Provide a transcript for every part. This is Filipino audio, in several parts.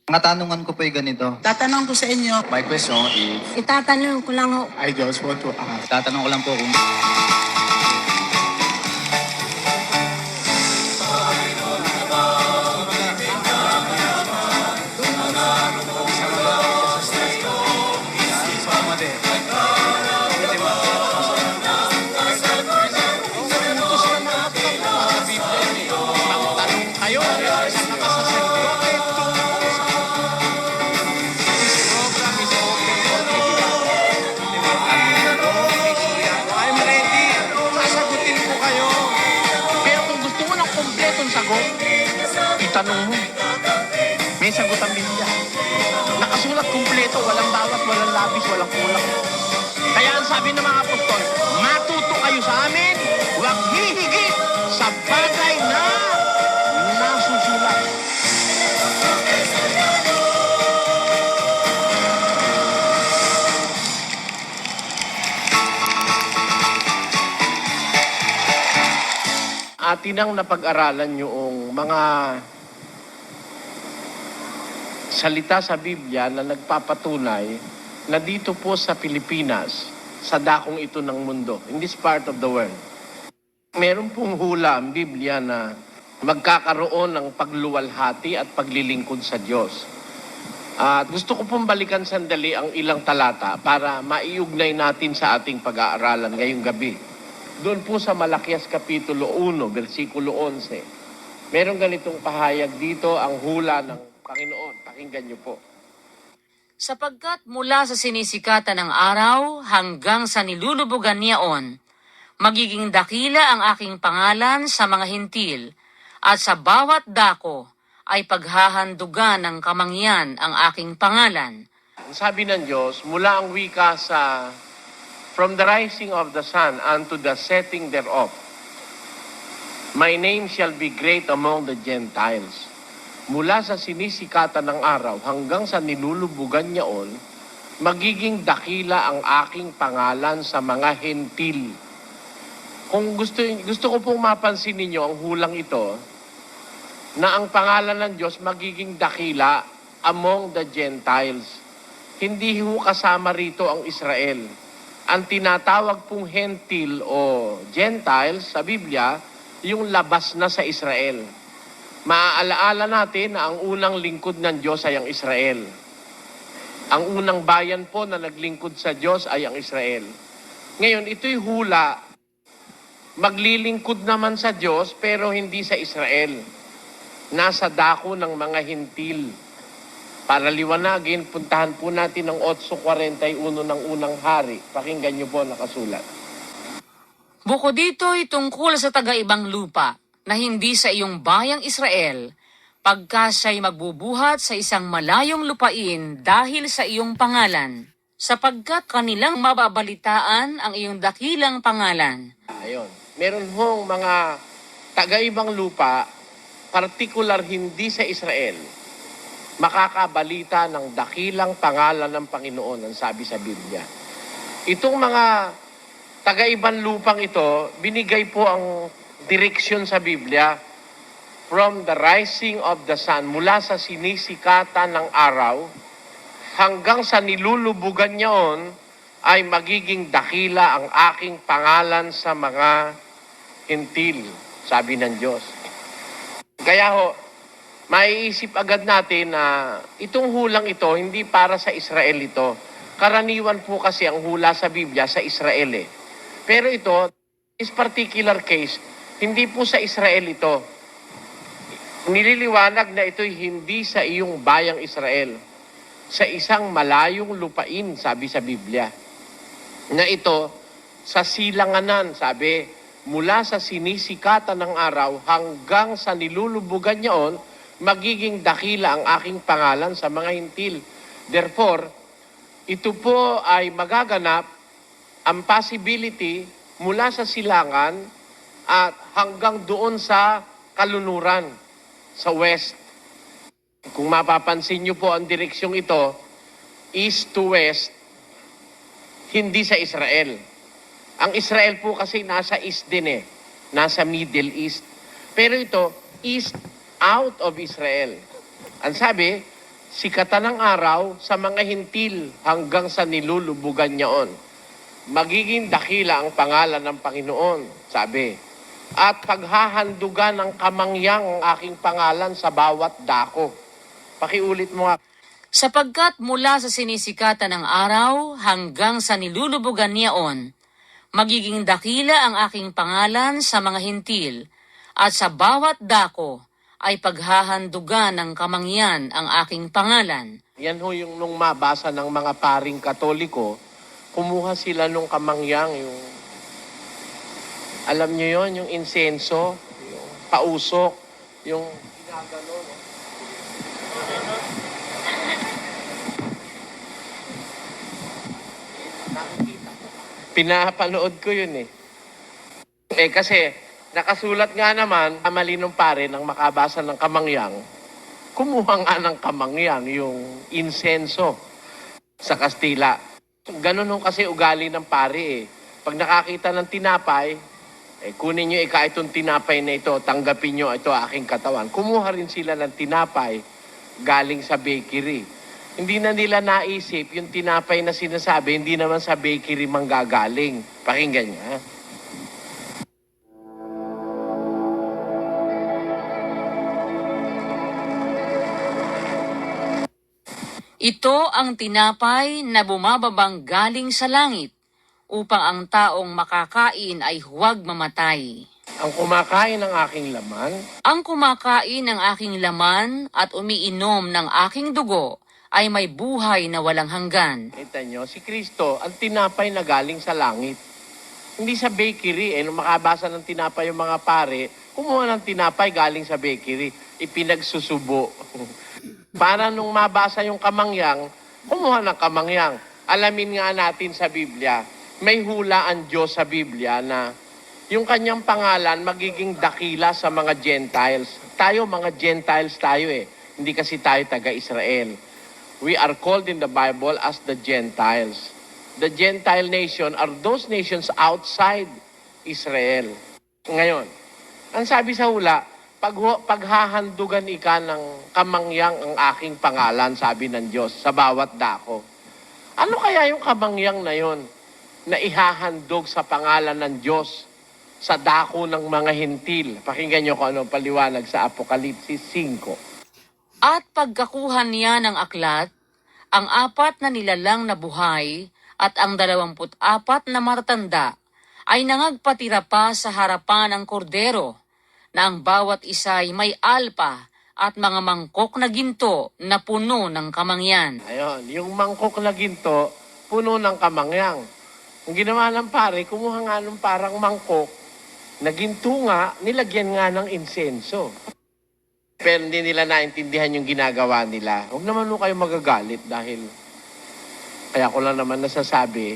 Ang katanungan ko po ay ganito. Tatanong ko sa inyo, My question is, Itatanong ko lang ho. I just want to ask, Tatanong ko lang po kung magtanong kayo sa nakasasagot. This program is open for I'm ready. Sasagutin ko kayo. Pero kung gusto mo ng kompletong sagot, itanong mo. May sagot ang Biblia. Nakasulat kumpleto, walang bawat, walang labis, walang kulang. Kaya ang sabi ng mga apostol, matuto kayo sa amin, huwag hihigit sa bagay na nasusulat. Atin ang napag-aralan yung mga salita sa Biblia na nagpapatunay na dito po sa Pilipinas, sa dakong ito ng mundo, in this part of the world, meron pong hula ang Biblia na magkakaroon ng pagluwalhati at paglilingkod sa Diyos. At gusto ko pong balikan sandali ang ilang talata para maiugnay natin sa ating pag-aaralan ngayong gabi. Doon po sa Malakias Kapitulo 1, versikulo 11, meron ganitong pahayag dito ang hula ng Panginoon. Pakinggan niyo po. Sapagkat mula sa sinisikatan ng araw hanggang sa nilulubugan niyaon, magiging dakila ang aking pangalan sa mga hintil, at sa bawat dako ay paghahandugan ng kamangyan ang aking pangalan. Ang sabi ng Diyos, mula ang wika sa from the rising of the sun unto the setting thereof, my name shall be great among the Gentiles. Mula sa sinisikatan ng araw hanggang sa nilulubugan niyaon, magiging dakila ang aking pangalan sa mga hentil. Kung gusto ko pong mapansin ninyo ang hulang ito, na ang pangalan ng Diyos magiging dakila among the Gentiles. Hindi ho kasama rito ang Israel. Ang tinatawag pong hentil o Gentiles sa Biblia, yung labas na sa Israel. Maaalaala natin na ang unang lingkod ng Diyos ay ang Israel. Ang unang bayan po na naglingkod sa Diyos ay ang Israel. Ngayon, ito'y hula. Maglilingkod naman sa Diyos pero hindi sa Israel. Nasa dako ng mga hintil. Para liwanagin, puntahan po natin ang 8:41 ng unang hari. Pakinggan niyo po nakasulat. Bukod dito ay tungkol sa taga-ibang lupa na hindi sa iyong bayang Israel, pagka siya'y magbubuhat sa isang malayong lupain dahil sa iyong pangalan, sapagkat kanilang mababalitaan ang iyong dakilang pangalan. Ayun. Meron hong mga taga-ibang lupa, partikular hindi sa Israel, makakabalita ng dakilang pangalan ng Panginoon, ang sabi sa Biblia. Itong mga taga-ibang lupang ito, binigay po ang direksyon sa Biblia from the rising of the sun, mula sa sinisikatan ng araw hanggang sa nilulubugan niyaon, ay magiging dakila ang aking pangalan sa mga hintil, sabi ng Diyos. Kaya ho, maiisip agad natin na itong hulang ito, hindi para sa Israel ito. Karaniwan po kasi ang hula sa Biblia sa Israel eh. Pero ito, this particular case, hindi po sa Israel ito. Nililiwanag na ito'y hindi sa iyong bayang Israel. Sa isang malayong lupain, sabi sa Biblia. Na ito, sa silanganan, sabi, mula sa sinisikatan ng araw hanggang sa nilulubugan niyaon, magiging dakila ang aking pangalan sa mga hintil. Therefore, ito po ay magaganap ang possibility mula sa silangan at hanggang doon sa kalunuran, sa west. Kung mapapansin niyo po ang direksyong ito, east to west, hindi sa Israel. Ang Israel po kasi nasa east din eh, nasa Middle East. Pero ito, east out of Israel. Ang sabi, sikatan ng araw sa mga hintil hanggang sa nilulubugan niyaon. Magiging dakila ang pangalan ng Panginoon, sabi. At paghahandugan ng kamangyang ang aking pangalan sa bawat dako. Pakiulit mo nga. Sapagkat mula sa sinisikatan ng araw hanggang sa nilulubugan niyaon, magiging dakila ang aking pangalan sa mga hintil, at sa bawat dako ay paghahandugan ng kamangyan ang aking pangalan. Yan ho yung nung mabasa ng mga paring Katoliko, kumuha sila nung kamangyang, yung, alam nyo yon, yung insenso, yung pausok, yung ginagano, no? Pinapanood ko yun eh. Kasi nakasulat nga naman, malinong pare ng makabasa ng kamangyang, kumuha nga ng kamangyang yung insenso sa Kastila. Ganun nung kasi ugali ng pare eh. Pag nakakita ng tinapay, kunin nyo itong tinapay na ito, tanggapin nyo ito aking katawan. Kumuha rin sila ng tinapay galing sa bakery. Hindi na nila naisip yung tinapay na sinasabi, hindi naman sa bakery manggagaling. Pakinggan niya. Ito ang tinapay na bumababang galing sa langit, upang ang taong makakain ay huwag mamatay. Ang kumakain ng aking laman, Ang kumakain ng aking laman at umiinom ng aking dugo ay may buhay na walang hanggan. kita nyo, si Kristo, ang tinapay na galing sa langit. Hindi sa bakery. Nung makabasa ng tinapay yung mga pare, kumuha ng tinapay galing sa bakery. Ipinagsusubo. Para nung mabasa yung kamangyang, kumuha ng kamangyang. Alamin nga natin sa Biblia, may hula ang Diyos sa Biblia na yung kanyang pangalan magiging dakila sa mga Gentiles. Tayo, mga Gentiles tayo eh. Hindi kasi tayo taga-Israel. We are called in the Bible as the Gentiles. The Gentile nation are those nations outside Israel. Ngayon, ang sabi sa hula, paghahandugan ika ng kamangyang ang aking pangalan, sabi ng Diyos, sa bawat dako. Ano kaya yung kamangyang na yon na ihahandog sa pangalan ng Diyos sa dako ng mga hintil? Pakinggan nyo kung anong paliwanag sa Apokalipsis 5. At pagkakuha niya ng aklat, ang 4 na nilalang na buhay at ang 24 na matatanda ay nangagpatira pa sa harapan ng kordero, na ang bawat isa'y may alpa at mga mangkok na ginto na puno ng kamangyan. Ayun, yung mangkok na ginto, puno ng kamangyang. Ang ginawa ng pare, kumuha nga ng parang mangkok na ginto nga, nilagyan nga ng insenso. Pero hindi nila naintindihan yung ginagawa nila. Huwag naman kayo magagalit dahil kaya ko lang naman nasasabi,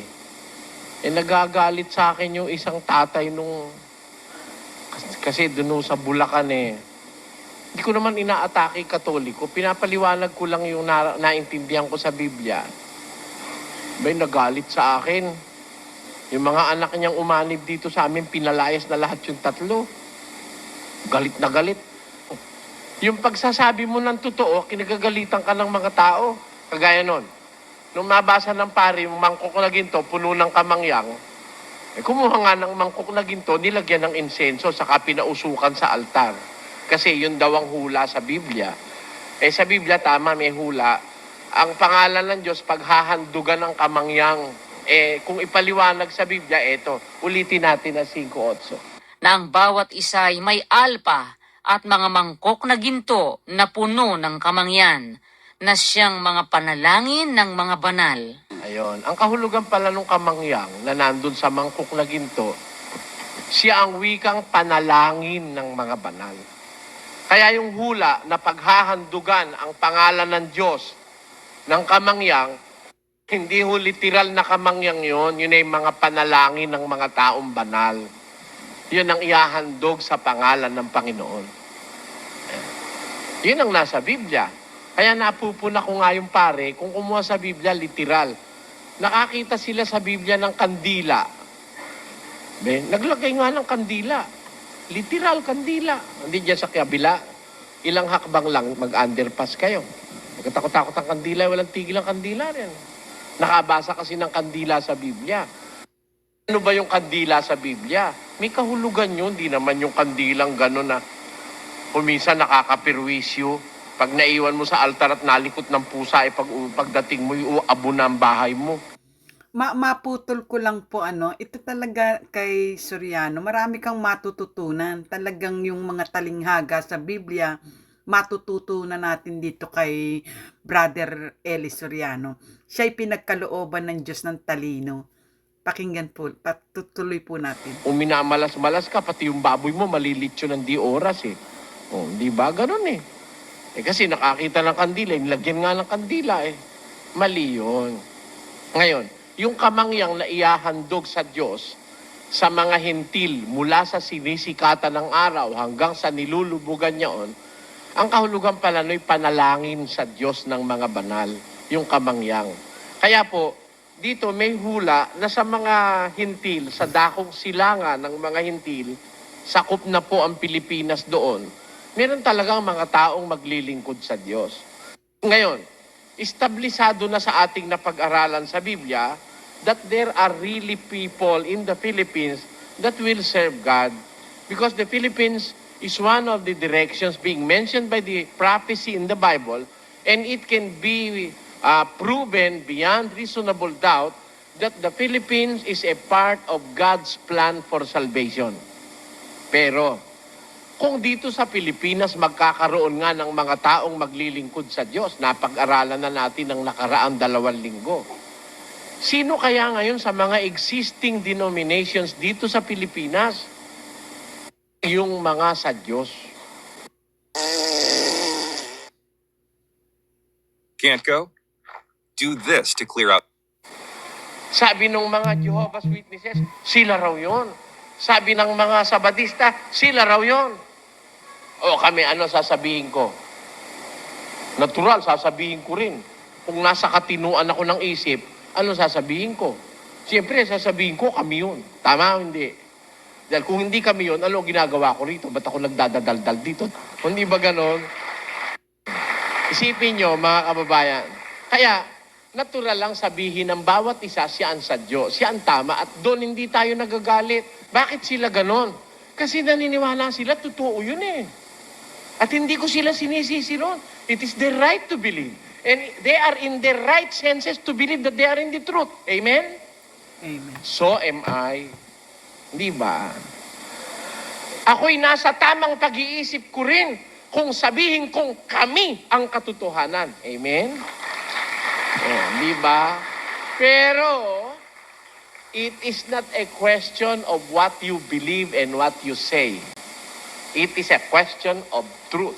nagagalit sa akin yung isang tatay nung kasi doon sa Bulacan eh. Hindi ko naman inaatake Katoliko. Pinapaliwanag ko lang yung naintindihan ko sa Biblia. May nagalit sa akin. Yung mga anak niyang umanib dito sa amin, pinalayas na lahat yung 3. Galit na galit. Yung pagsasabi mo ng totoo, kinagagalitan ka ng mga tao. Kagaya nun. Nung mabasa ng pari, yung mangkok na ginto, puno ng kamangyang, kumuha nga ng mangkok na ginto, nilagyan ng insenso, saka pinausukan sa altar. Kasi yun daw ang hula sa Biblia. Sa Biblia, tama, may hula. Ang pangalan ng Diyos, paghahandugan ng kamangyang. Kung ipaliwanag sa Biblia, eto, ulitin natin ang 5:8. Na ang bawat isa'y may alpa at mga mangkok na ginto na puno ng kamangyan, na siyang mga panalangin ng mga banal. Ayun. Ang kahulugan pala ng kamangyang na nandun sa mangkok na ginto, siya ang wikang panalangin ng mga banal. Kaya yung hula na paghahandugan ang pangalan ng Diyos ng kamangyang, hindi ho literal na kamangyang yun ay mga panalangin ng mga taong banal. Yun ang ihahandog sa pangalan ng Panginoon. Yun ang nasa Biblia. Kaya napupuna ko nga yung pare, kung kumuha sa Biblia, literal. Nakakita sila sa Biblia ng kandila. Naglagay nga ng kandila. Literal, kandila. Hindi dyan sa kabila. Ilang hakbang lang, mag-underpass kayo. Pagkatakot-takot ang kandila, walang tigil ang kandila rin. Nakabasa kasi ng kandila sa Biblia. Ano ba yung kandila sa Biblia? May kahulugan yun, di naman yung kandilang gano'n na kumisa nakakapirwisyo. Pag naiwan mo sa altar at nalikot ng pusa, pagdating mo, iuabo na ang bahay mo. Maputol ko lang po ito talaga kay Soriano, marami kang matututunan. Talagang yung mga talinghaga sa Biblia, matututunan natin dito kay Brother Eli Soriano. Siya'y pinagkalooban ng Diyos ng talino. Pakinggan po, patutuloy po natin. Uminamalas-malas ka, pati yung baboy mo, malilitsyo ng di oras eh. O, di ba? Ganun eh. Kasi nakakita ng kandila, nilagyan nga ng kandila eh. Mali yun. Ngayon, yung kamangyang na ihahandog sa Diyos sa mga hentil mula sa sinisikatan ng araw hanggang sa nilulubugan niyaon, ang kahulugan pala no'y panalangin sa Diyos ng mga banal, yung kamangyang. Kaya po, dito may hula na sa mga hintil, sa dakong silangan ng mga hintil, sakop na po ang Pilipinas doon, meron talagang mga taong maglilingkod sa Diyos. Ngayon, establisado na sa ating napag-aralan sa Biblia that there are really people in the Philippines that will serve God because the Philippines is one of the directions being mentioned by the prophecy in the Bible, and it can be proven beyond reasonable doubt that the Philippines is a part of God's plan for salvation. Pero, kung dito sa Pilipinas magkakaroon nga ng mga taong maglilingkod sa Diyos, napag-aralan na natin ng nakaraang 2 linggo. Sino kaya ngayon sa mga existing denominations dito sa Pilipinas? Yung mga sa Diyos. Can't go? Do this to clear up. Sabi ng mga Jehovah's Witnesses, sila raw yon. Sabi ng mga Sabadista, sila raw yon. O kami, ano sasabihin ko? Natural, sasabihin ko rin. Kung nasa katinuan ako ng isip, ano sasabihin ko? Siyempre, sasabihin ko, kami yun. Tama o hindi? Dahil kung hindi kami yun, ano ginagawa ko rito? Ba't ako nagdadaldal dito? Hindi ba ganon? Isipin nyo, mga kababayan. Kaya, natural lang sabihin ng bawat isa, siya ang sadyo, siya ang tama, at doon hindi tayo nagagalit. Bakit sila ganon? Kasi naniniwala sila, totoo yun eh. At hindi ko sila sinisisi ron. It is their right to believe. And they are in their right senses to believe that they are in the truth. Amen? Amen. So am I. Di ba? Ako'y nasa tamang pag-iisip ko rin kung sabihin kong kami ang katotohanan. Amen? Oh, di ba? Pero, it is not a question of what you believe and what you say. It is a question of truth.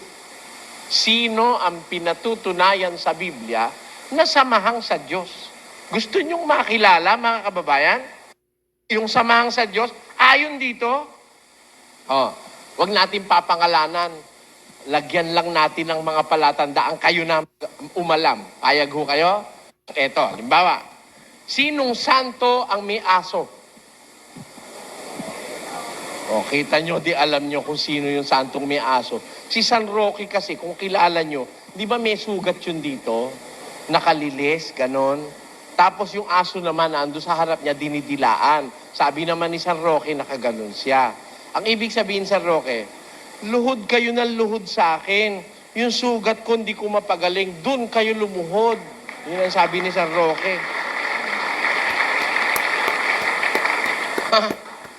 Sino ang pinatutunayan sa Biblia na samahang sa Diyos? Gusto niyong makilala, mga kababayan? Yung samahang sa Diyos, ayon dito, wag natin papangalanan. Lagyan lang natin ng mga palatandaan kayo na umalam. Payag ho kayo? Eto, halimbawa, sinong santo ang may aso? O, kita nyo, di alam nyo kung sino yung santong may aso. Si San Roque kasi, kung kilala nyo, di ba may sugat yun dito? Nakalilis, ganon. Tapos yung aso naman, ando sa harap niya, dinidilaan. Sabi naman ni San Roque, nakaganon siya. Ang ibig sabihin, San Roque, luhod kayo ng luhod sa akin. Yung sugat ko, hindi ko mapagaling. Doon kayo lumuhod. Yun ang sabi ni San Roque.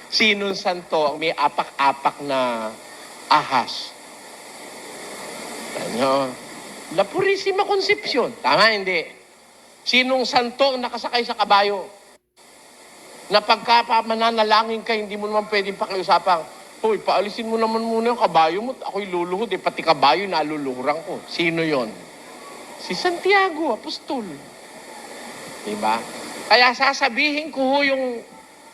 Sinong santo ang may apak-apak na ahas? Ano? La Purisima Concepcion. Tama, hindi. Sinong santo ang nakasakay sa kabayo? Na pagkapamananalangin ka, hindi mo naman pwedeng pakiusapang, hoy, paalisin mo naman muna yung kabayo mo. Ako'y luluhod, pati kabayo naluluhuran ko. Sino yon? Si Santiago, apostol. Diba? Kaya sasabihin ko ho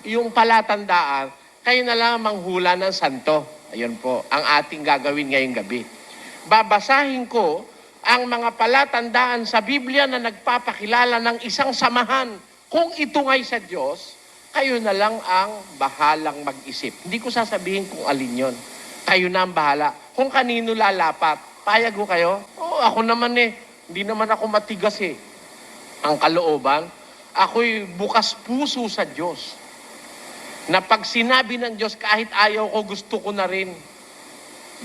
yung palatandaan, kayo na lang manghula ng santo. Ayun po, ang ating gagawin ngayong gabi. Babasahin ko ang mga palatandaan sa Biblia na nagpapakilala ng isang samahan. Kung ito nga'y sa Diyos, kayo na lang ang bahalang mag-isip. Hindi ko sasabihin kung alin yon. Kayo na ang bahala. Kung kanino lalapat, payag ko kayo? Oo, ako naman Hindi naman ako matigas eh. Ang kalooban, ako'y bukas puso sa Diyos. Na pag sinabi ng Diyos, kahit ayaw ko, gusto ko na rin.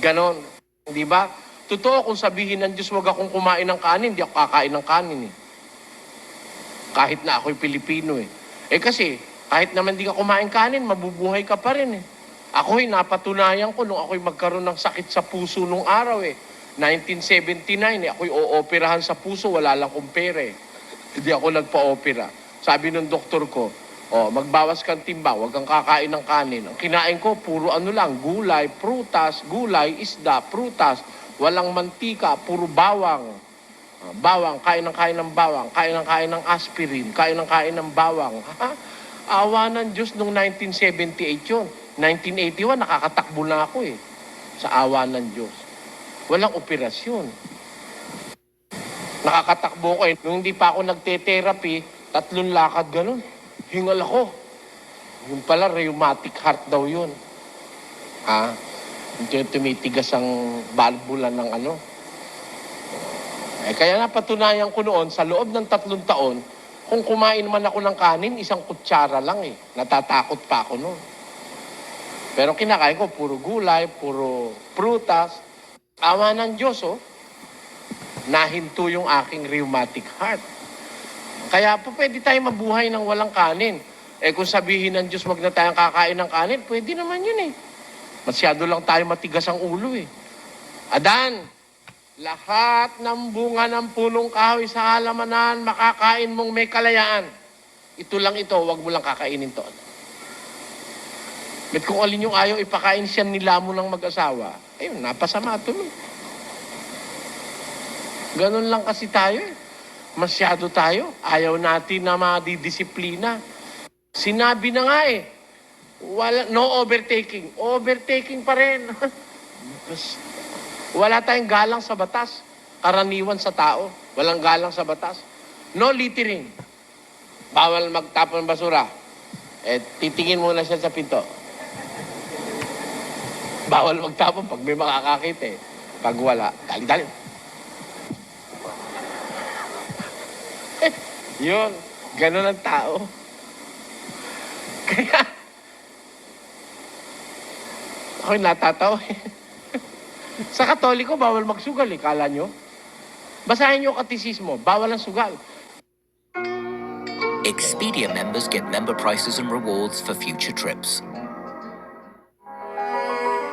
Ganon. Di ba? Totoo kung sabihin ng Diyos, wag akong kumain ng kanin, hindi ako kakain ng kanin eh. Kahit na ako'y Pilipino eh. Eh kasi, kahit naman di ka kumain kanin, mabubuhay ka pa rin eh. Ako'y napatunayan ko nung ako'y magkaroon ng sakit sa puso nung araw eh. 1979 eh, ako'y ooperahan sa puso, wala lang kong pera eh. Hindi ako nagpa-opera. Sabi ng doktor ko, magbawas kang timbang, huwag kang kakain ng kanin. Ang kinain ko, puro ano lang, gulay, prutas, gulay, isda, prutas, walang mantika, puro bawang. Bawang, kain ng bawang, kain ng aspirin, kain ng bawang. Ha? Awa ng Diyos nung 1978 yun. 1981, nakakatakbo na ako eh. Sa awa ng Diyos. Walang operasyon. Nakakatakbo ko eh. Nung hindi pa ako nagte-therapy, 3 lakad ganun. Hingal ako. Yung pala, rheumatic heart daw yun. Hindi tumitigas ang valvula ng ano. Kaya napatunayan ko noon, sa loob ng 3 taon, kung kumain man ako ng kanin, 1 kutsara lang eh. Natatakot pa ako noon. Pero kinakain ko, puro gulay, puro prutas. Awa ng Diyos, nahinto yung aking rheumatic heart. Kaya po pwede tayo mabuhay ng walang kanin. Kung sabihin ng Diyos, wag na tayong kakain ng kanin, pwede naman yun eh. Masyado lang tayo matigas ang ulo eh. Adan, lahat ng bunga ng punong kahoy sa halamanan, makakain mong may kalayaan. Ito lang ito, wag mo lang kakainin to. Met kung alin yung ayaw, ipakain siya nila mo ng mag-asawa. Ayun, napasama tuloy. Ganun lang kasi tayo eh. Masyado tayo. Ayaw natin na madidisiplina. Sinabi na nga eh, no overtaking. Overtaking pa rin. Wala tayong galang sa batas. Karaniwan sa tao. Walang galang sa batas. No littering. Bawal magtapon ng basura. Titingin muna siya sa pinto. Bawal magtapon pag may makakakita eh. Pag wala, dali-dali. Yun, ganun ang tao. Kaya, ako'y natatawa eh. Sa Katoliko, bawal magsugal eh, kala nyo? Basahin nyo katisismo, bawal ang sugal. Expedia members get member prices and rewards for future trips.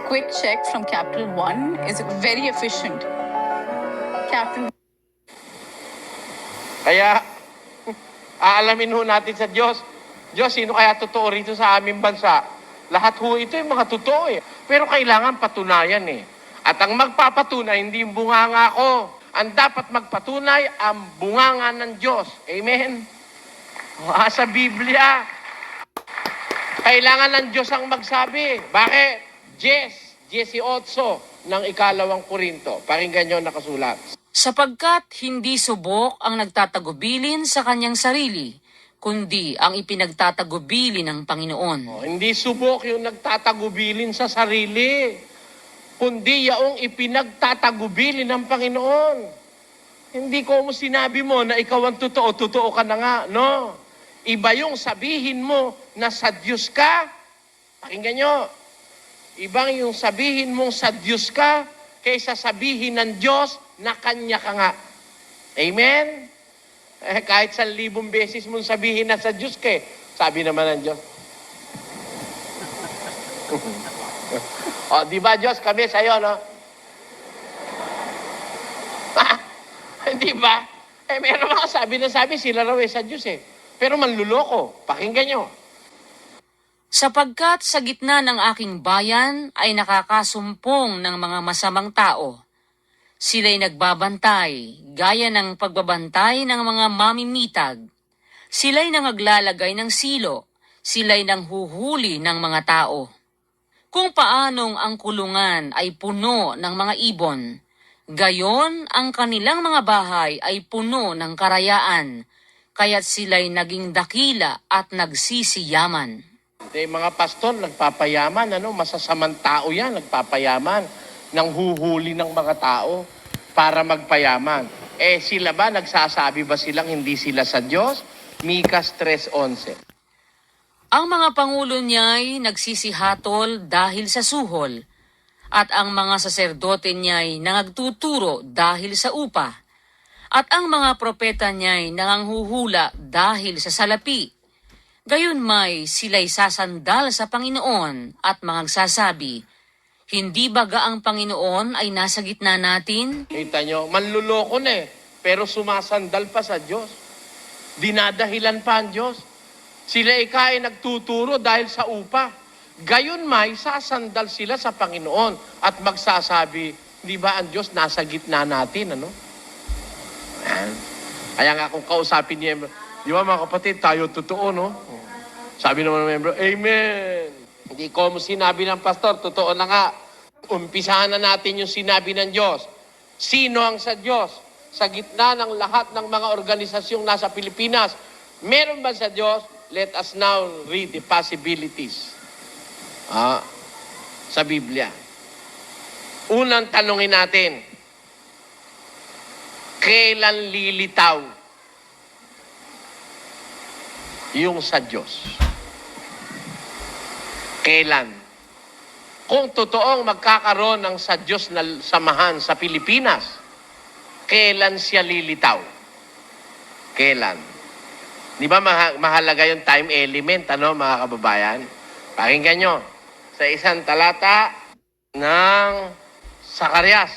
Quick check from Capital One is very efficient. Capital Kaya, aalamin ho natin sa Diyos. Diyos, sino kaya totoo rito sa aming bansa? Lahat ho ito yung mga totoo eh. Pero kailangan patunayan eh. At ang magpapatunay, hindi yung bunganga ko. Ang dapat magpatunay, ang bunganga ng Diyos. Amen? Sa Biblia. Kailangan ng Diyos ang magsabi. Bakit? 18 ng 2 Korinto. Pakinggan nyo nakasulat. Sapagkat hindi subok ang nagtatagubilin sa kanyang sarili, kundi ang ipinagtatagubilin ng Panginoon. Hindi subok yung nagtatagubilin sa sarili, kundi yaong ipinagtatagubilin ng Panginoon. Hindi ko mo sinabi mo na ikaw ang totoo, totoo ka na nga. No. Iba yung sabihin mo na sa Diyos ka. Pakinggan nyo. Ibang yung sabihin mong sa Diyos ka, kaysa sabihin ng Diyos na Kanya ka nga. Amen? Kahit 1,000 beses mong sabihin na sa Diyos ka, sabi naman ng Diyos. Di ba Diyos, kami sa'yo, no? Di ba? Meron mga sabi, sila raw sa Diyos eh. Pero manluloko. Pakinggan nyo. Sapagkat sa gitna ng aking bayan ay nakakasumpong ng mga masamang tao. Sila'y nagbabantay, gaya ng pagbabantay ng mga mamimitag. Sila'y nangaglalagay ng silo, sila'y nanghuhuli ng mga tao. Kung paanong ang kulungan ay puno ng mga ibon, gayon ang kanilang mga bahay ay puno ng karayaan, kaya't sila'y naging dakila at nagsisiyaman. Mga pastor, nagpapayaman, masasamang tao yan, nagpapayaman, nang huhuli ng mga tao para magpayaman. Sila ba, nagsasabi ba silang hindi sila sa Diyos? Mikas 3:11. Ang mga pangulo niya'y nagsisihatol dahil sa suhol, at ang mga saserdote niya'y nangagtuturo dahil sa upa, at ang mga propeta niya'y nanganghuhula dahil sa salapi. Gayon may sila'y sasandal sa Panginoon at magsasabi, hindi baga ang Panginoon ay nasa gitna natin? Kita nyo, manluloko na pero sumasandal pa sa Diyos. Dinadahilan pa ang Diyos. Sila ay nagtuturo dahil sa upa. Gayon may sasandal sila sa Panginoon at magsasabi, di ba ang Diyos nasa gitna natin, ano? Ayan. Kaya nga kung kausapin niya, di ba mga kapatid, tayo totoo, no? Sabi naman ng member, Amen! Hindi ko mo sinabi ng pastor, totoo na nga. Umpisahan na natin yung sinabi ng Diyos. Sino ang sa Diyos? Sa gitna ng lahat ng mga organisasyong nasa Pilipinas, meron ba sa Diyos? Let us now read the possibilities sa Biblia. Unang tanungin natin, kailan lilitaw yung sa Diyos? Kailan? Kung totoong magkakaroon ng sa Diyos na samahan sa Pilipinas, kailan siya lilitaw? Kailan? Di ba mahalaga yung time element, ano mga kababayan? Pakinggan nyo, sa isang talata ng Zacarias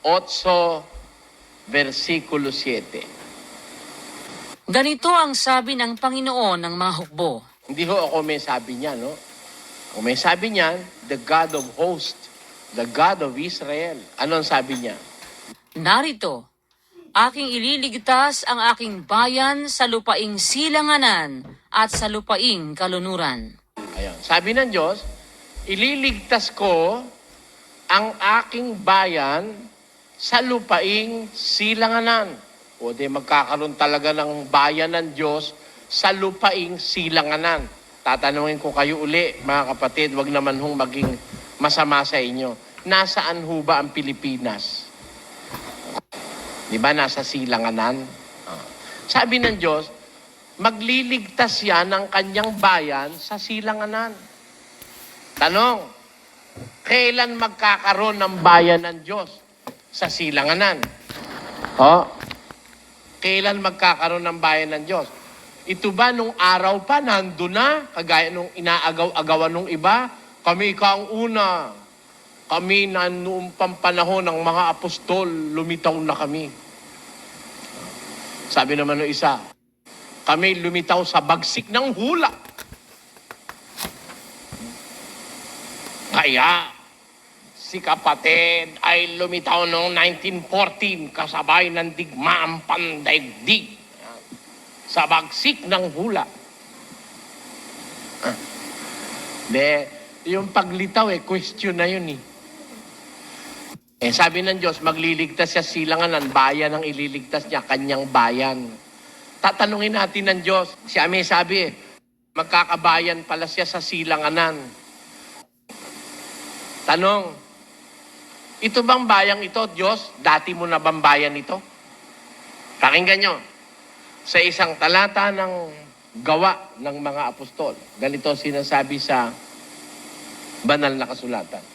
8, versikulo 7. Ganito ang sabi ng Panginoon ng mga hukbo. Hindi ho ako may sabi niya, no? Kung may sabi niya, the God of hosts, the God of Israel. Ano ang sabi niya? Narito, aking ililigtas ang aking bayan sa lupaing silanganan at sa lupaing kalunuran. Ayan. Sabi ng Diyos, ililigtas ko ang aking bayan sa lupaing silanganan. O di magkakaroon talaga ng bayan ng Diyos sa lupaing silanganan. Tatanungin ko kayo uli, mga kapatid, wag naman hong maging masama sa inyo. Nasaan ho ba ang Pilipinas? Di ba nasa silanganan? Sabi ng Diyos, magliligtas yan ng kanyang bayan sa silanganan. Tanong, kailan magkakaroon ng bayan ng Diyos sa silanganan? Kailan magkakaroon ng bayan ng Diyos? Ito ba nung araw pa nandun na? Kagaya nung inaagaw-agawan nung iba? Kami ka ang una. Kami na noong panahon ng mga apostol, lumitaw na kami. Sabi naman ng isa, kami lumitaw sa bagsik ng hula. Kaya, si kapatid ay lumitaw noong 1914 kasabay ng digmaang pandaigdig sa bagsik ng hula. Yung paglitaw question na yun sabi ng Diyos, magliligtas siya silanganan, bayan ang ililigtas niya, kanyang bayan. Tatanungin natin ng Diyos, siya may sabi magkakabayan pala siya sa silanganan. Tanong, ito bang bayang ito, Diyos? Dati mo na bang bayan ito? Pakinggan nyo. Sa isang talata ng gawa ng mga apostol, ganito sinasabi sa banal na kasulatan.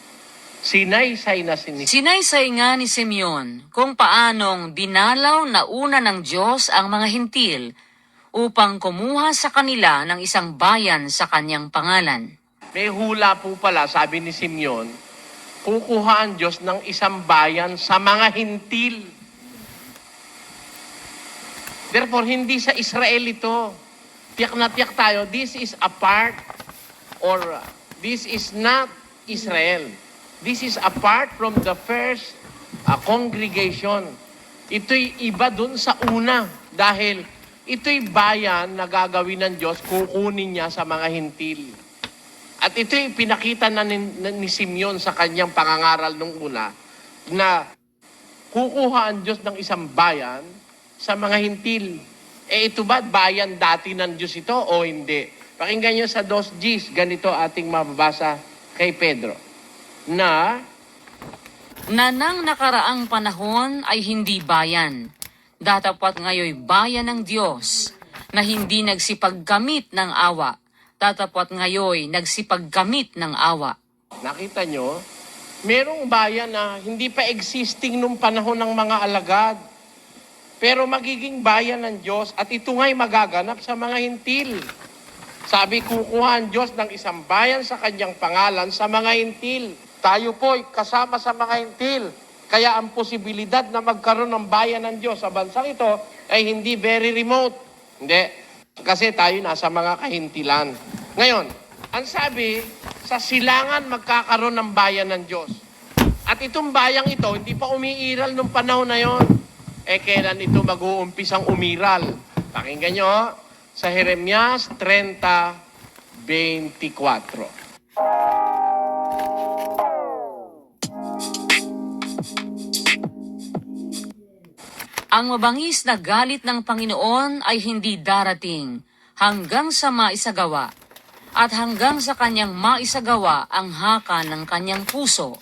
Sinaysay nga ni Simeon kung paanong dinalaw na una ng Diyos ang mga hintil upang kumuha sa kanila ng isang bayan sa kanyang pangalan. May hula po pala, sabi ni Simeon, kukuha ang Diyos ng isang bayan sa mga hintil. Therefore, hindi sa Israel ito. Tiyak na tiyak tayo, this is a part or this is not Israel. This is apart from the first congregation. Ito'y iba dun sa una dahil ito'y bayan na gagawin ng Diyos, kukunin niya sa mga hintil. At ito'y pinakita na ni Simeon sa kanyang pangangaral nung una na kukuha ang Diyos ng isang bayan sa mga hintil. Ito ba bayan dati ng Diyos ito o hindi? Pakinggan nyo sa 2 Gs, ganito ating mababasa kay Pedro. Na na nang nakaraang panahon ay hindi bayan, datapwat ngayoy bayan ng Diyos, na hindi nagsipagkamit ng awa, datapwat ngayoy nagsipagkamit ng awa. Nakita nyo? Merong bayan na hindi pa existing nung panahon ng mga alagad. Pero magiging bayan ng Diyos at ito nga'y magaganap sa mga hintil. Sabi, kukuha ang Diyos ng isang bayan sa kanyang pangalan sa mga hintil. Tayo po'y kasama sa mga hintil. Kaya ang posibilidad na magkaroon ng bayan ng Diyos sa bansang ito ay hindi very remote. Hindi. Kasi tayo nasa mga kahintilan. Ngayon, ang sabi, sa silangan magkakaroon ng bayan ng Diyos. At itong bayang ito, hindi pa umiiral nung panahon na yon. Kailan ito mag-uumpisang umiral? Pakinggan nyo, sa Jeremias 30:24. Ang mabangis na galit ng Panginoon ay hindi darating hanggang sa maisagawa, at hanggang sa kanyang maisagawa ang haka ng kanyang puso.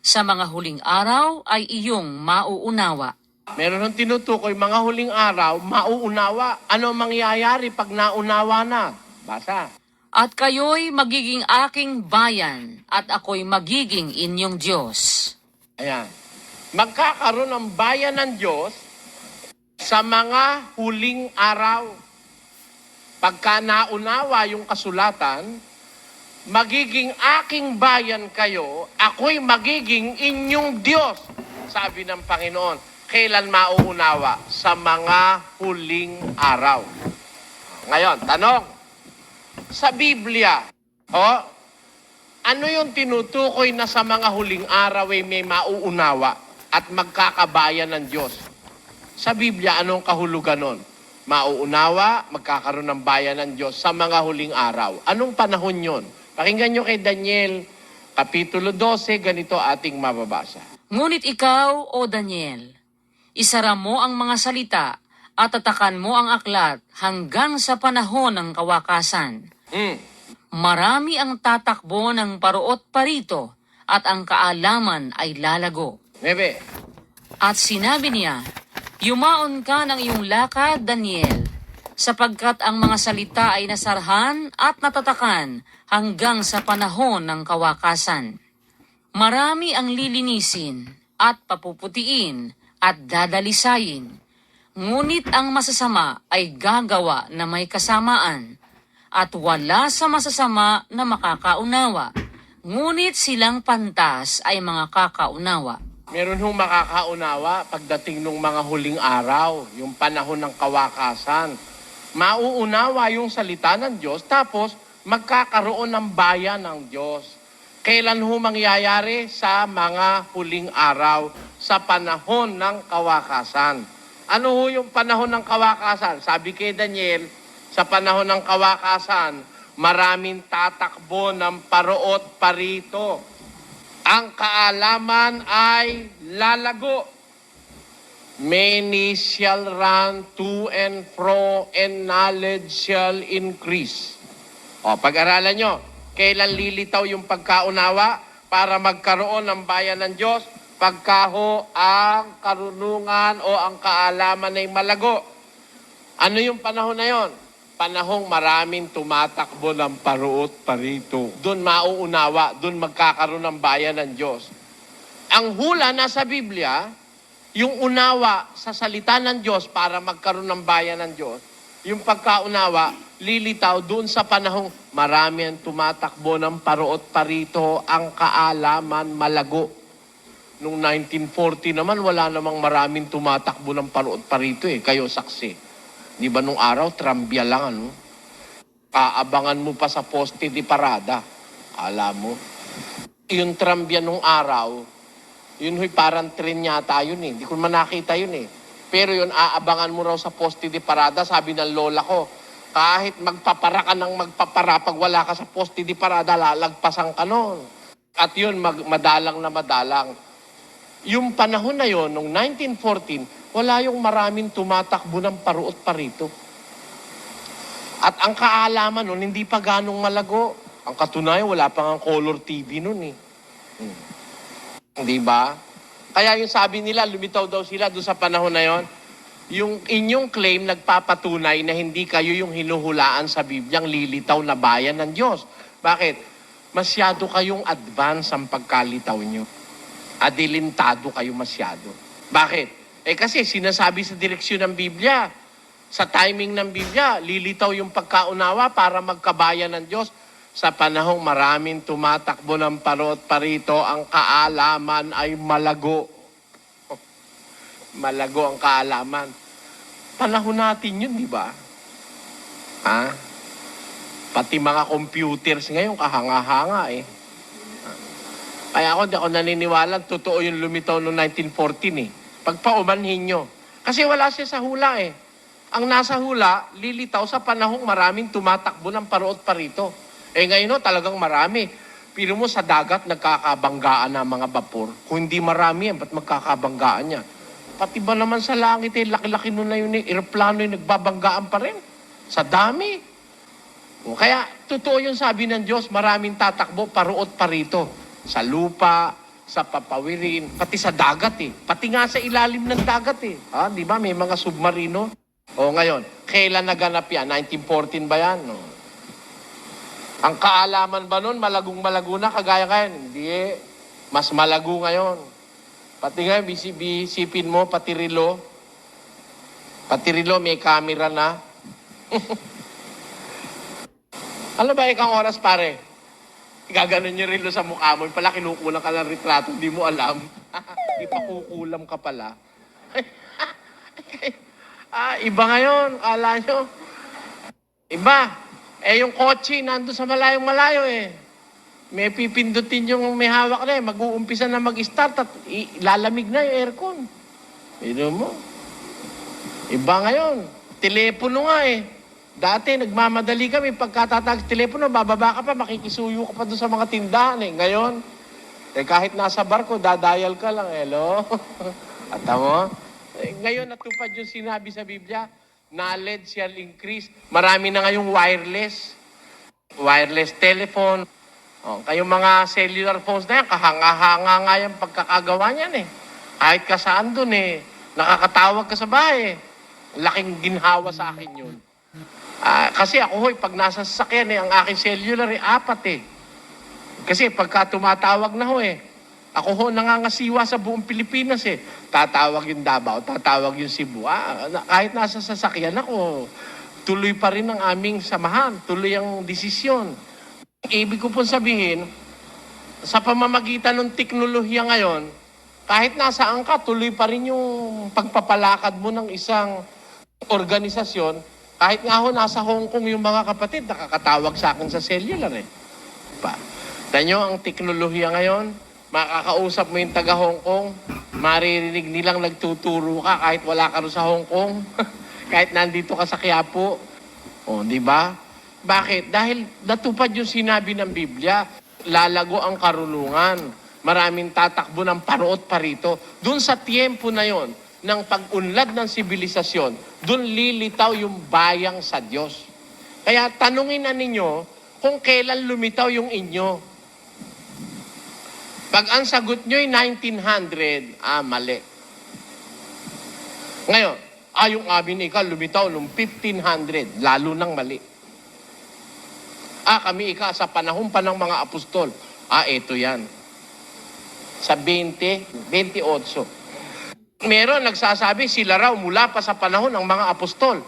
Sa mga huling araw ay iyong mauunawa. Meron ng tinutukoy, mga huling araw, mauunawa. Ano mangyayari pag naunawa na? Basa. At kayo'y magiging aking bayan, at ako'y magiging inyong Diyos. Ayan. Magkakaroon ng bayan ng Diyos sa mga huling araw. Pagka naunawa yung kasulatan, magiging aking bayan kayo, ako'y magiging inyong Diyos, sabi ng Panginoon. Kailan mauunawa? Sa mga huling araw. Ngayon, tanong, sa Biblia, ano yung tinutukoy na sa mga huling araw ay may mauunawa at magkakabayan ng Diyos? Sa Biblia, anong kahulugan nun? Mauunawa, magkakaroon ng bayan ng Diyos sa mga huling araw. Anong panahon yon? Pakinggan nyo kay Daniel, Kapitulo 12, ganito ating mababasa. Ngunit ikaw, O Daniel, isara mo ang mga salita at tatakan mo ang aklat hanggang sa panahon ng kawakasan. Marami ang tatakbo ng paruot parito at ang kaalaman ay lalago. Bebe, At sinabi niya, yumaon ka ng iyong lakad, Daniel, sapagkat ang mga salita ay nasarhan at natatakan hanggang sa panahon ng kawakasan. Marami ang lilinisin at papuputiin at dadalisayin, ngunit ang masasama ay gagawa na may kasamaan, at wala sa masasama na makakaunawa, ngunit silang pantas ay mga kakaunawa. meron hong makakaunawa pagdating ng mga huling araw, yung panahon ng kawakasan. Mauunawa yung salita ng Diyos, tapos magkakaroon ng bayan ng Diyos. Kailan ho mangyayari? Sa mga huling araw, sa panahon ng kawakasan. Ano ho yung panahon ng kawakasan? Sabi kay Daniel, sa panahon ng kawakasan, maraming tatakbo ng paruot parito. Ang kaalaman ay lalago. Many shall run to and fro, and knowledge shall increase. Pag-aralan nyo, kailan lilitaw yung pagkaunawa para magkaroon ng bayan ng Diyos? Pagkaho ang karunungan o ang kaalaman ay malago. Ano yung panahon na yon? Panahong maraming tumatakbo ng paruot parito. Doon mauunawa, doon magkakaroon ng bayan ng Diyos. Ang hula nasa Biblia, yung unawa sa salita ng Diyos para magkaroon ng bayan ng Diyos, yung pagkaunawa, lilitaw doon sa panahong marami ang tumatakbo ng paruot parito, ang kaalaman malago. Noong 1940 naman, wala namang maraming tumatakbo ng paruot parito kayo saksi. Di ba nung araw, trambya lang, ano? Kaabangan mo pa sa poste di parada. Alam mo? Yung trambya nung araw, yun parang tren yata yun Hindi ko man nakita yun Pero yun, aabangan mo raw sa poste di parada, sabi ng lola ko, kahit magpapara ka ng magpapara, pag wala ka sa poste di parada, lalagpasan ka nun. At yun, madalang na madalang. Yung panahon na yun, nung 1914, wala yung maraming tumatakbo ng paruot parito. At ang kaalaman nun, hindi pa ganong malago. Ang katunayan, wala pa nga color TV nun Di ba? Kaya yung sabi nila, lumitaw daw sila doon sa panahon na yon. Yung inyong claim nagpapatunay na hindi kayo yung hinuhulaan sa Bibliang lilitaw na bayan ng Diyos. Bakit? Masyado kayong advance ang pagkalitaw nyo. Adilintado kayo masyado. Bakit? Kasi sinasabi sa direksyon ng Biblia, sa timing ng Biblia, lilitaw yung pagkaunawa para magkabayan ng Diyos. Sa panahong maraming tumatakbo ng parot parito, ang kaalaman ay malago. Malago ang kaalaman. Panahon natin yun, di ba? Ha? Pati mga computers ngayon, kahanga-hanga eh. Kaya ako, di ako naniniwala, totoo yung lumitaw noong 1914 eh. Pagpaumanhin nyo. Kasi wala siya sa hula eh. Ang nasa hula, lilitaw sa panahong maraming tumatakbo ng parot parito. Ngayon talagang marami. Pero mo sa dagat, nagkakabanggaan na mga bapor. Kung hindi marami yan, ba't magkakabanggaan yan? Pati ba naman sa langit laki-laki nun na yun aeroplano yung nagbabanggaan pa rin? Sa dami. Kaya, totoo yung sabi ng Diyos, maraming tatakbo, paruot parito. Sa lupa, sa papawirin, pati sa dagat eh. Pati nga sa ilalim ng dagat eh. Di ba? May mga submarino. Ngayon, kailan naganap yan? 1914 ba yan? No. Ang kaalaman ba nun, malagong-malago na, kagaya ngayon? Hindi. Mas malago ngayon. Pati nga, bisipin mo, pati rilo. Pati rilo, may camera na. Ano ba ikang oras, pare? Gaganon yung rilo sa mukha mo. Pala, kinukulang ka ng retrato, hindi mo alam. Ipakukulam ka pala. Iba ngayon, kala nyo. Iba. Yung kotse, nandun sa malayong-malayo eh. May pipindutin yung may hawak na eh. Mag-uumpisa na mag-start at lalamig na yung aircon. Pero mo. Iba ngayon. Telepono nga eh. Dati, nagmamadali kami. Pagkatatag sa telepono, bababa ka pa, makikisuyo ka pa doon sa mga tindahan eh. Ngayon, kahit nasa barko, dadayal ka lang. Hello? At mo? Ngayon, natupad yung sinabi sa Biblia, knowledge shall increase. Marami na ngayong wireless. Wireless telephone. Kayong mga cellular phones na yan, kahanga-hanga nga yung pagkakagawa niyan eh. Kahit ka saan dun eh, nakakatawag ka sa bahay eh. Laking ginhawa sa akin yun. Kasi ako hoy, pag nasa sasakyan eh, ang aking cellular eh, 4 eh. Kasi pagka tumatawag na ho eh, ako ho nangangasiwa sa buong Pilipinas eh. Tatawag yung Davao, tatawag yung Cebu. Kahit nasa sasakyan ako, tuloy pa rin ang aming samahan, tuloy ang desisyon. Ibig ko po sabihin, sa pamamagitan ng teknolohiya ngayon, kahit nasaan ka, tuloy pa rin yung pagpapalakad mo ng isang organisasyon. Kahit nga ho, nasa Hong Kong yung mga kapatid, nakakatawag sa akin sa cellular eh. Tanyo, ang teknolohiya ngayon, makakausap mo yung taga Hong Kong, maririnig nilang nagtuturo ka kahit wala ka rin sa Hong Kong, kahit nandito ka sa Quiapo. Di ba? Bakit? Dahil natupad yung sinabi ng Biblia, lalago ang karunungan. Maraming tatakbo ng paruot parito. Doon sa tiempo na yon, ng pag-unlad ng sibilisasyon, doon lilitaw yung bayang sa Diyos. Kaya tanungin na ninyo kung kailan lumitaw yung inyo. Pag ang sagot nyo ay 1900, mali. Ngayon, yung amin lumitaw noong 1500, lalo nang mali. Kami sa panahon pa ng mga apostol. Ito yan. Sa 28. Meron nagsasabi, sila raw mula pa sa panahon ng mga apostol.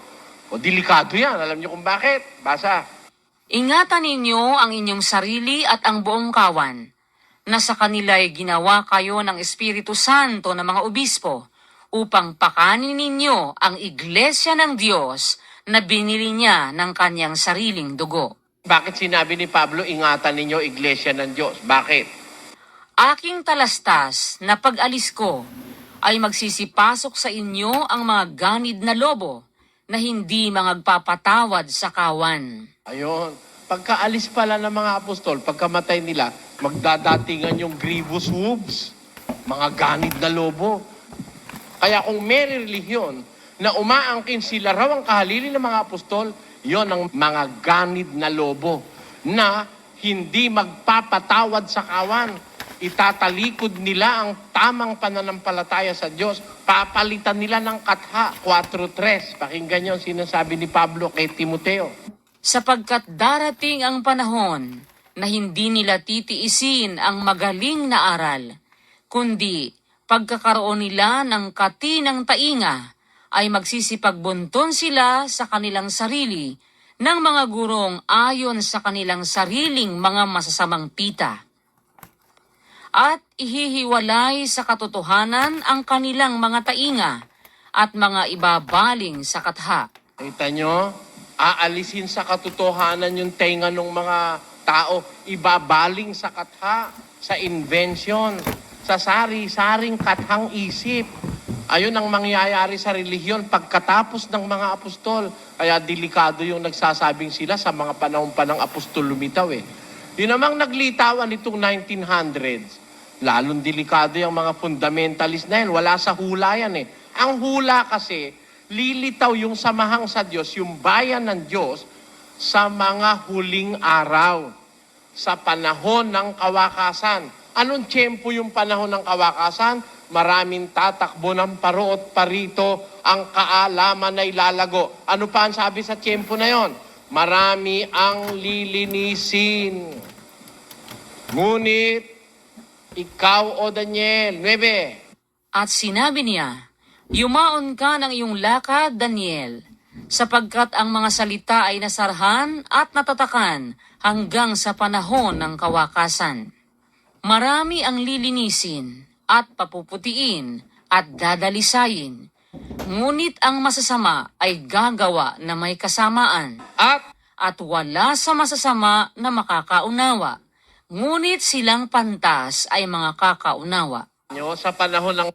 Delikado yan. Alam niyo kung bakit? Basa. Ingatan ninyo ang inyong sarili at ang buong kawan, na sa kanila'y ginawa kayo ng Espiritu Santo ng mga obispo, upang pakanin ninyo ang iglesia ng Diyos na binili niya ng kanyang sariling dugo. Bakit sinabi ni Pablo, ingatan ninyo iglesia ng Diyos? Bakit? Aking talastas na pag-alis ko ay magsisipasok sa inyo ang mga ganid na lobo na hindi magpapatawad sa kawan. Ayun. Pagkaalis pala ng mga apostol, pagkamatay nila, magdadatingan yung grievous wolves, mga ganid na lobo. Kaya kung may relihiyon na umaangkin sila raw ang kahalili ng mga apostol, yon ang mga ganid na lobo na hindi magpapatawad sa kawan. Itatalikod nila ang tamang pananampalataya sa Diyos. Papalitan nila ng katha, 4:3. Pakinggan niyo ang sinasabi ni Pablo kay Timoteo. Sapagkat darating ang panahon na hindi nila titiisin ang magaling na aral, kundi pagkakaroon nila ng katinang tainga ay magsisipagbunton sila sa kanilang sarili ng mga gurong ayon sa kanilang sariling mga masasamang pita. At ihihiwalay sa katotohanan ang kanilang mga tainga at mga ibabaling sa katha. Kita nyo? Aalisin sa katotohanan yung tenga ng mga tao. Ibabaling sa katha, sa invention, sa sari-saring kathang isip. Ayun ang mangyayari sa relihiyon pagkatapos ng mga apostol. Kaya delikado yung nagsasabing sila sa mga panahon pa ng apostol lumitaw eh. Yun namang naglitawan itong 1900s. Lalong delikado yung mga fundamentalist na yan. Wala sa hula yan eh. Ang hula kasi, lilitaw yung samahang sa Diyos, yung bayan ng Diyos, sa mga huling araw, sa panahon ng kawakasan. Anong tiyempo yung panahon ng kawakasan? Maraming tatakbo ng paruot parito, ang kaalaman ay lalago. Ano pa ang sabi sa tiyempo na yon? Marami ang lilinisin. Ngunit, ikaw, O Daniel, 9. At sinabi niya, yumaon ka ng iyong lakad, Daniel, sapagkat ang mga salita ay nasarhan at natatakan hanggang sa panahon ng kawakasan. Marami ang lilinisin at papuputiin at dadalisayin, ngunit ang masasama ay gagawa na may kasamaan, at wala sa masasama na makakaunawa, ngunit silang pantas ay mga kakaunawa. Sa panahon ng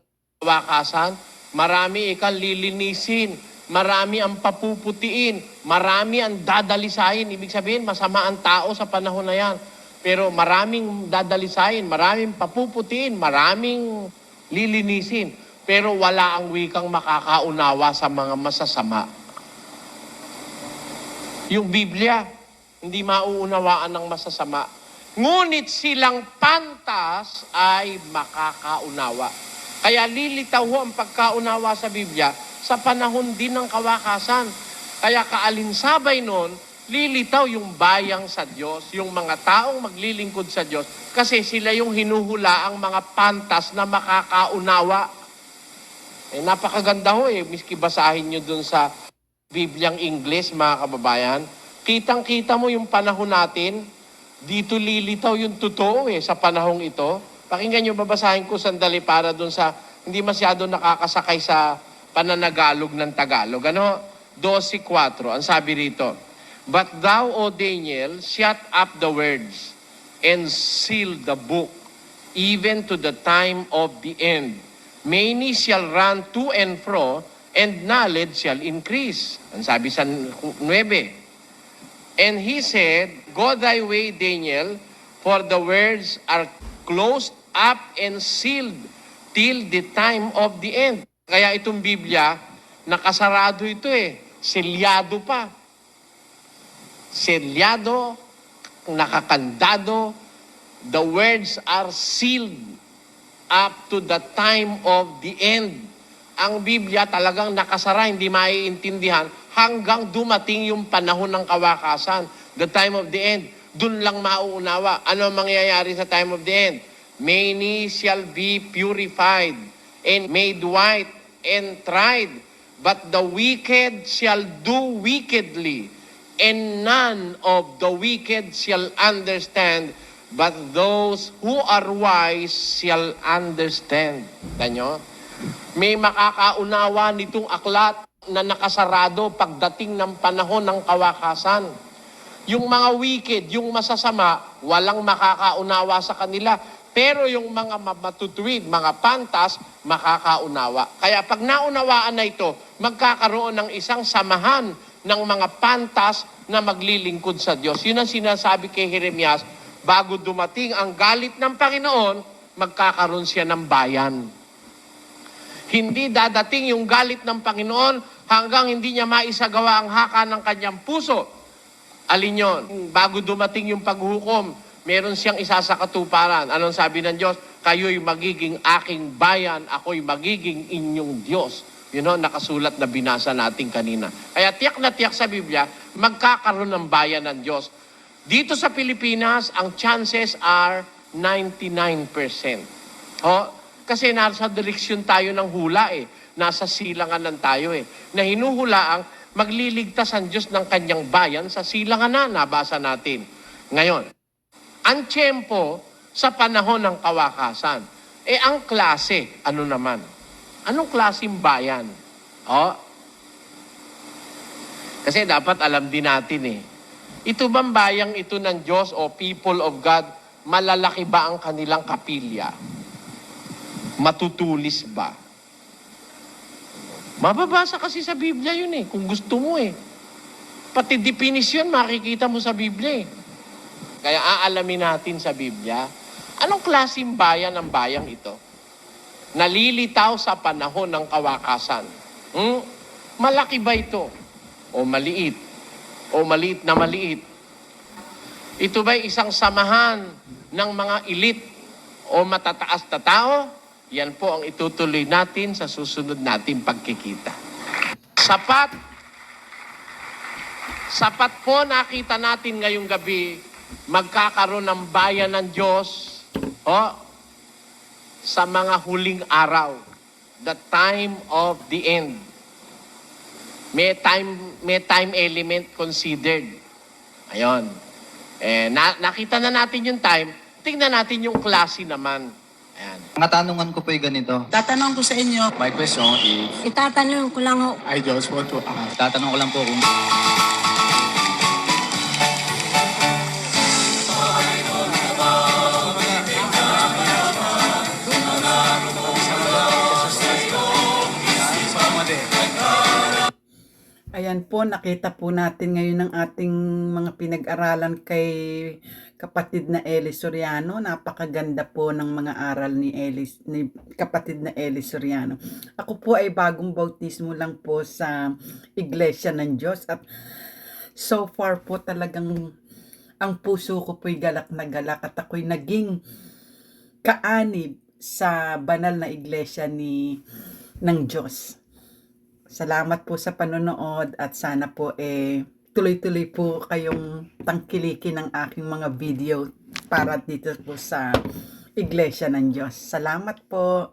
kawakasan, marami ikang lilinisin, marami ang papuputiin, marami ang dadalisayin. Ibig sabihin, masama ang tao sa panahon na yan. Pero maraming dadalisayin, maraming papuputiin, maraming lilinisin. Pero wala ang wikang makakaunawa sa mga masasama. Yung Biblia, hindi mauunawaan ng masasama. Ngunit silang pantas ay makakaunawa. Kaya lilitaw ho ang pagkaunawa sa Biblia sa panahon din ng kawakasan. Kaya kaalinsabay nun, lilitaw yung bayang sa Diyos, yung mga taong maglilingkod sa Diyos, kasi sila yung hinuhula ang mga pantas na makakaunawa. Napakaganda ho miski basahin nyo dun sa Bibliang Ingles, mga kababayan. Kitang-kita mo yung panahon natin, dito lilitaw yung totoo sa panahong ito. Pakinggan nyo, babasahin ko sandali para dun sa hindi masyado nakakasakay sa pananagalog ng Tagalog. 12:4, ang sabi rito, But thou, O Daniel, shut up the words and seal the book, even to the time of the end. Many shall run to and fro, and knowledge shall increase. Ang sabi sa 9. And he said, Go thy way, Daniel, for the words are closed up and sealed till the time of the end. Kaya itong Biblia, nakasarado ito Selyado pa. Selyado, nakakandado, the words are sealed up to the time of the end. Ang Biblia talagang nakasara, hindi maiintindihan hanggang dumating yung panahon ng kawakasan, the time of the end. Dun lang mauunawa. Ano ang mangyayari sa time of the end? Many shall be purified and made white and tried, but the wicked shall do wickedly, and none of the wicked shall understand, but those who are wise shall understand. Tanyo? May makakaunawa nitong aklat na nakasarado pagdating ng panahon ng kawakasan. Yung mga wicked, yung masasama, walang makakaunawa sa kanila. Pero yung mga matutuwid, mga pantas, makakaunawa. Kaya pag naunawaan na ito, magkakaroon ng isang samahan ng mga pantas na maglilingkod sa Diyos. Yun ang sinasabi kay Jeremias, bago dumating ang galit ng Panginoon, magkakaroon siya ng bayan. Hindi dadating yung galit ng Panginoon hanggang hindi niya maisagawa ang haka ng kanyang puso. Alin yun? Bago dumating yung paghukom meron siyang isa sa katuparan. Anong sabi ng Diyos? Kayo'y magiging aking bayan, ako'y magiging inyong Diyos. You know, nakasulat na binasa natin kanina. Kaya tiyak na tiyak sa Biblia, magkakaroon ng bayan ng Diyos. Dito sa Pilipinas, ang chances are 99%. Kasi nasa direksyon tayo ng hula Nasa silanganan tayo Na hinuhulaang magliligtas ang Diyos ng kanyang bayan sa silanganan. Nabasa natin. Ngayon, ang tiyempo sa panahon ng kawakasan. Ang klase, ano naman? Anong klaseng bayan? Kasi dapat alam din natin Ito bang bayang ito ng Diyos o people of God, malalaki ba ang kanilang kapilya? Matutulis ba? Mababasa kasi sa Biblia yun kung gusto mo Pati definisyon makikita mo sa Biblia Kaya aalamin natin sa Biblia, anong klaseng bayan ang bayang ito? Nalilitaw sa panahon ng kawakasan. Malaki ba ito? O maliit? O maliit na maliit? Ito ba'y isang samahan ng mga elite o matataas na tao? Yan po ang itutuloy natin sa susunod nating pagkikita. Sapat po nakita natin ngayong gabi, magkakaroon ng bayan ng Diyos sa mga huling araw, the time of the end. May time element considered. Ayon. Nakita na natin yung time, tingnan natin yung klase naman. Ayan. Ang katanungan ko po ay ganito. Tatanong ko sa inyo, My question is, Itatanong ko lang ho. I just want to ask. tatanong ko lang po kung Ayan po, nakita po natin ngayon ng ating mga pinag-aralan kay kapatid na Eli Soriano. Napakaganda po ng mga aral ni kapatid na Eli Soriano. Ako po ay bagong bautismo lang po sa Iglesia ng Diyos at so far po talagang ang puso ko po'y galak na galak at ako'y naging kaanib sa banal na iglesia ng Diyos. Salamat po sa panonood at sana po tuloy-tuloy po kayong tangkilikin ng aking mga video para dito po sa Iglesia ng Diyos. Salamat po.